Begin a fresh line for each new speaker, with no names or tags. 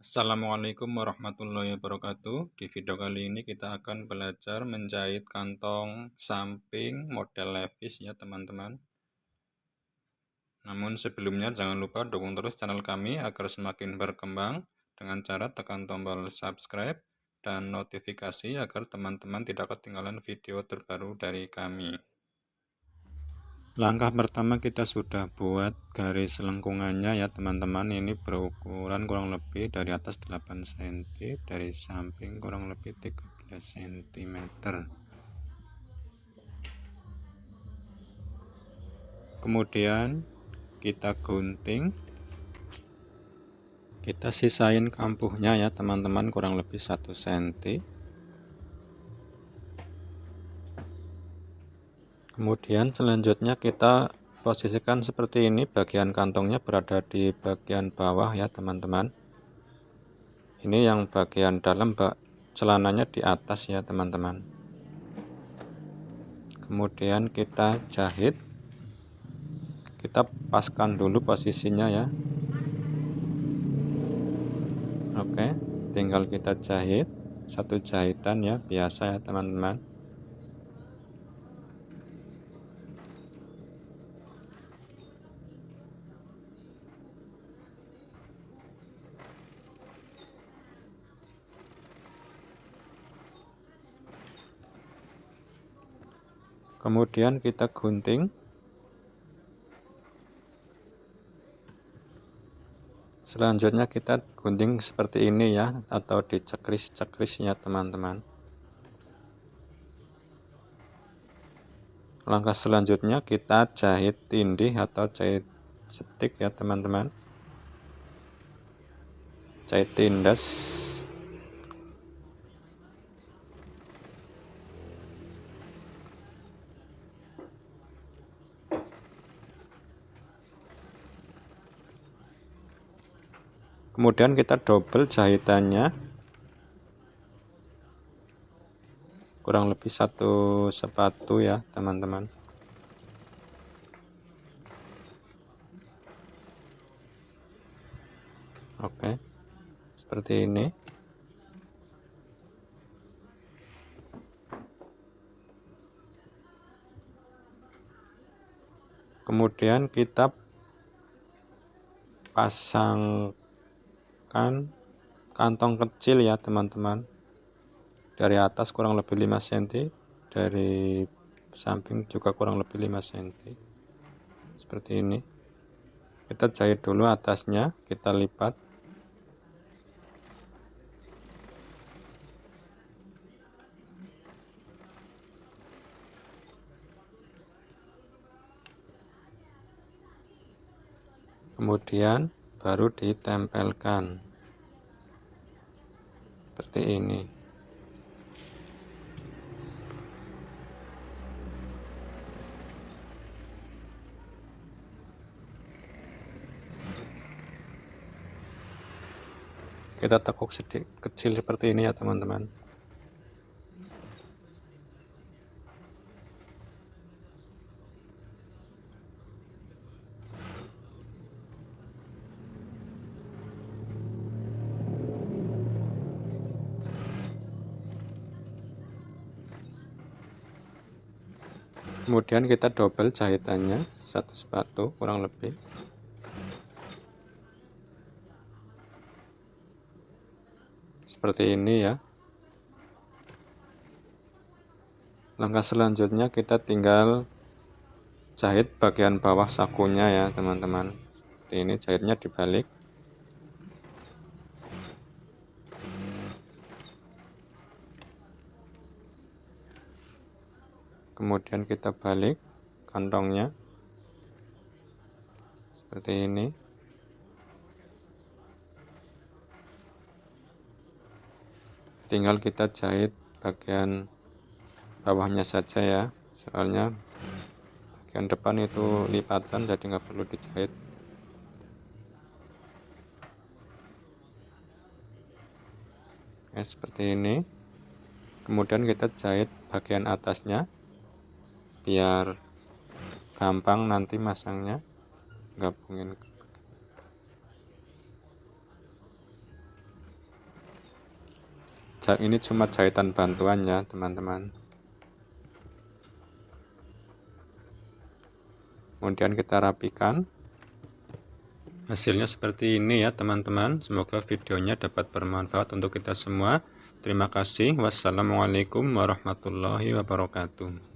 Assalamualaikum warahmatullahi wabarakatuh. Di video kali ini kita akan belajar menjahit kantong samping model levis ya teman-teman. Namun sebelumnya jangan lupa dukung terus channel kami agar semakin berkembang dengan cara tekan tombol subscribe dan notifikasi agar teman-teman tidak ketinggalan video terbaru dari kami. Langkah pertama kita sudah buat garis lengkungannya ya teman-teman. Ini berukuran kurang lebih dari atas 8 cm, dari samping kurang lebih 13 cm. Kemudian kita gunting, kita sisain kampuhnya ya teman-teman, kurang lebih 1 cm. Kemudian selanjutnya kita posisikan seperti ini, bagian kantongnya berada di bagian bawah ya teman-teman. Ini yang bagian dalam celananya di atas ya teman-teman. Kemudian kita jahit, kita paskan dulu posisinya ya. Oke, tinggal kita jahit satu jahitan ya, biasa ya teman-teman. Kemudian kita gunting. Selanjutnya kita gunting seperti ini ya, atau dicekris-cekris ya teman-teman. Langkah selanjutnya kita jahit tindih atau jahit stik ya teman-teman. Jahit tindas. Kemudian kita double jahitannya, kurang lebih satu sepatu ya teman-teman. Oke, seperti ini. Kemudian kita pasangkan kantong kecil ya teman-teman, dari atas kurang lebih 5 cm, dari samping juga kurang lebih 5 cm, seperti ini. Kita jahit dulu atasnya, kita lipat. Kemudian baru ditempelkan seperti ini. Kita tekuk sedikit kecil seperti ini ya teman-teman. Kemudian kita double jahitannya, satu sepatu kurang lebih. Seperti ini ya. Langkah selanjutnya kita tinggal jahit bagian bawah sakunya ya teman-teman. Seperti ini, jahitnya dibalik. Kemudian kita balik kantongnya seperti ini. Tinggal kita jahit bagian bawahnya saja ya, soalnya bagian depan itu lipatan, jadi nggak perlu dijahit. Oke, seperti ini. Kemudian kita jahit bagian atasnya biar gampang nanti masangnya, gabungin. Ini cuma jahitan bantuan ya teman-teman. Kemudian kita rapikan. Hasilnya seperti ini ya teman-teman. Semoga videonya dapat bermanfaat untuk kita semua. Terima kasih. Wassalamualaikum warahmatullahi wabarakatuh.